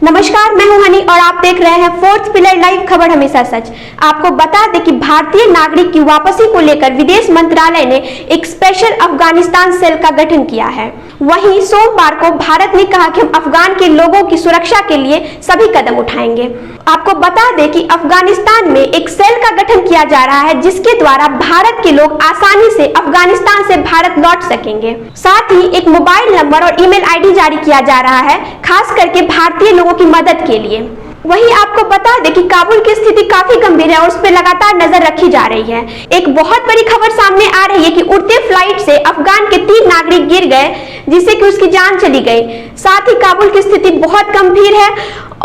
नमस्कार, मैं हूं हनी और आप देख रहे हैं फोर्थ पिलर लाइव, खबर हमेशा सच। आपको बता दें कि भारतीय नागरिक की वापसी को लेकर विदेश मंत्रालय ने एक स्पेशल अफगानिस्तान सेल का गठन किया है। वहीं सोमवार को भारत ने कहा कि हम अफगान के लोगों की सुरक्षा के लिए सभी कदम उठाएंगे। आपको बता दें कि अफगानिस्तान में एक सेल का गठन किया जा रहा है जिसके द्वारा भारत के लोग आसानी से अफगानिस्तान से भारत लौट सकेंगे। साथ ही एक मोबाइल नंबर और ईमेल आईडी जारी किया जा रहा है, खास करके भारतीय लोगों की मदद के लिए। वहीं आपको बता दें कि काबुल की स्थिति काफी गंभीर है और उस पर लगातार नजर रखी जा रही है। एक बहुत बड़ी खबर सामने आ रही है कि उड़ते फ्लाइट से अफगान के 3 नागरिक गिर गए, जिससे कि उसकी जान चली गई। साथ ही काबुल की स्थिति बहुत गंभीर है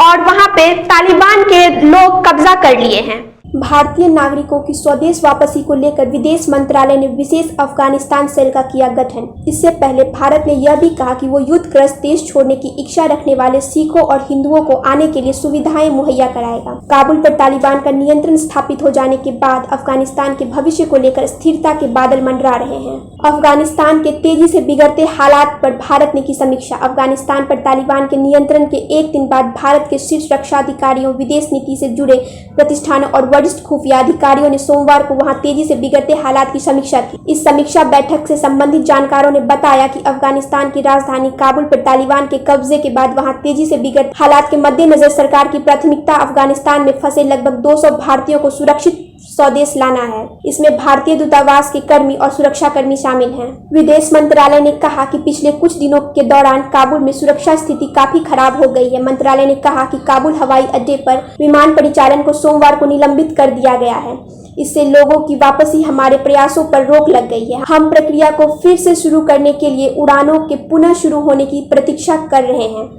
और वहां पे तालिबान के लोग कब्जा कर लिए हैं। भारतीय नागरिकों की स्वदेश वापसी को लेकर विदेश मंत्रालय ने विशेष अफगानिस्तान सेल का किया गठन। इससे पहले भारत ने यह भी कहा कि वो युद्धग्रस्त देश छोड़ने की इच्छा रखने वाले सिखों और हिंदुओं को आने के लिए सुविधाएं मुहैया कराएगा। काबुल पर तालिबान का नियंत्रण स्थापित हो जाने के बाद अफगानिस्तान के भविष्य को लेकर स्थिरता के बादल मंडरा रहे हैं। अफगानिस्तान के तेजी से बिगड़ते हालात पर भारत ने की समीक्षा। अफगानिस्तान पर तालिबान के नियंत्रण के एक दिन बाद भारत के शीर्ष रक्षा अधिकारियों, विदेश नीति से जुड़े प्रतिष्ठानों और वरिष्ठ खुफिया अधिकारियों ने सोमवार को वहां तेजी से बिगड़ते हालात की समीक्षा की। इस समीक्षा बैठक से संबंधित जानकारों ने बताया कि अफगानिस्तान की राजधानी काबुल पर तालिबान के कब्जे के बाद वहां तेजी से बिगड़ते हालात के मद्देनजर सरकार की प्राथमिकता अफगानिस्तान में फंसे लगभग 200 भारतीयों को सुरक्षित स्वदेश लाना है। इसमें भारतीय दूतावास के कर्मी और सुरक्षा कर्मी शामिल हैं। विदेश मंत्रालय ने कहा कि पिछले कुछ दिनों के दौरान काबुल में सुरक्षा स्थिति काफी खराब हो गई है। मंत्रालय ने कहा कि काबुल हवाई अड्डे पर विमान परिचालन को सोमवार को निलंबित कर दिया गया है। इससे लोगों की वापसी हमारे प्रयासों पर रोक लग गई है। हम प्रक्रिया को फिर से शुरू करने के लिए उड़ानों के पुनः शुरू होने की प्रतीक्षा कर रहे हैं।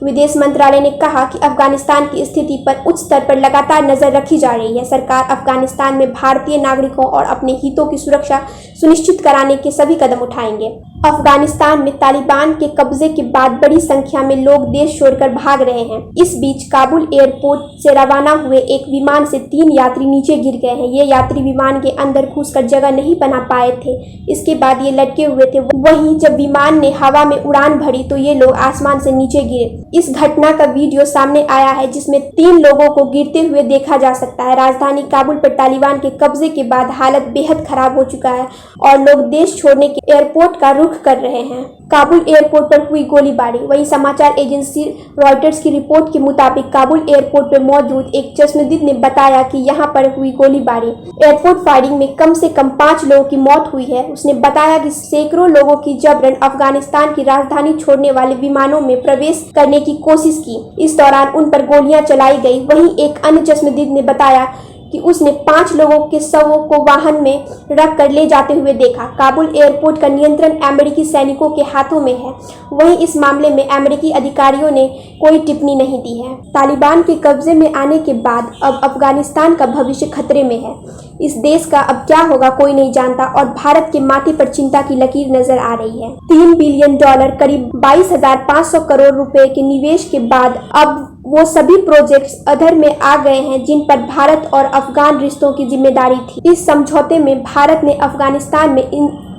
विदेश मंत्रालय ने कहा कि अफगानिस्तान की स्थिति पर उच्च स्तर पर लगातार नजर रखी जा रही है। सरकार अफगानिस्तान में भारतीय नागरिकों और अपने हितों की सुरक्षा सुनिश्चित कराने के सभी कदम उठाएंगे। अफगानिस्तान में तालिबान के कब्जे के बाद बड़ी संख्या में लोग देश छोड़कर भाग रहे हैं। इस बीच काबुल एयरपोर्ट से रवाना हुए एक विमान से 3 यात्री नीचे गिर गए हैं। ये यात्री विमान के अंदर घुसकर जगह नहीं बना पाए थे, इसके बाद ये लटके हुए थे। वहीं जब विमान ने हवा में उड़ान भरी तो ये लोग आसमान से नीचे गिरे। इस घटना का वीडियो सामने आया है जिसमें 3 लोगों को गिरते हुए देखा जा सकता है। राजधानी काबुल पर तालिबान के कब्जे के बाद हालत बेहद खराब हो चुका है और लोग देश छोड़ने के एयरपोर्ट का रुख कर रहे हैं। काबुल एयरपोर्ट पर हुई गोलीबारी। वहीं समाचार एजेंसी रॉयटर्स की रिपोर्ट के मुताबिक काबुल एयरपोर्ट पर मौजूद एक चश्मदीद ने बताया कि यहां पर हुई गोलीबारी। एयरपोर्ट फायरिंग में कम से कम 5 लोगों की मौत हुई है। उसने बताया कि सैकड़ों लोगों की जबरन अफगानिस्तान की राजधानी छोड़ने वाले विमानों में प्रवेश करने की कोशिश की। इस दौरान उन पर गोलियां चलाई गई। वहीं एक अन्य चश्मदीद ने बताया कि उसने 5 लोगों के शवों को वाहन में रख कर ले जाते हुए देखा। काबुल एयरपोर्ट का नियंत्रण अमेरिकी सैनिकों के हाथों में है। वहीं इस मामले में अमेरिकी अधिकारियों ने कोई टिप्पणी नहीं दी है। तालिबान के कब्जे में आने के बाद अब अफगानिस्तान का भविष्य खतरे में है। इस देश का अब क्या होगा कोई नहीं जानता और भारत के माथे पर चिंता की लकीर नजर आ रही है। $3 बिलियन करीब 22,500 करोड़ रुपए के निवेश के बाद अब वो सभी प्रोजेक्ट्स अधर में आ गए हैं जिन पर भारत और अफगान रिश्तों की जिम्मेदारी थी। इस समझौते में भारत ने अफगानिस्तान में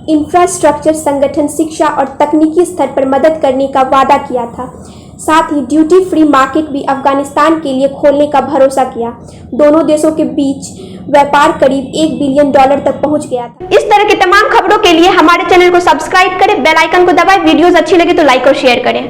इंफ्रास्ट्रक्चर, संगठन, शिक्षा और तकनीकी स्तर पर मदद करने का वादा किया था। साथ ही ड्यूटी फ्री मार्केट भी अफगानिस्तान के लिए खोलने का भरोसा किया। दोनों देशों के बीच व्यापार करीब $1 बिलियन तक पहुंच गया था। इस तरह की तमाम खबरों के लिए हमारे चैनल को सब्सक्राइब करें, बेल आइकन को दबाएं। वीडियोस अच्छी लगे तो लाइक और शेयर करें।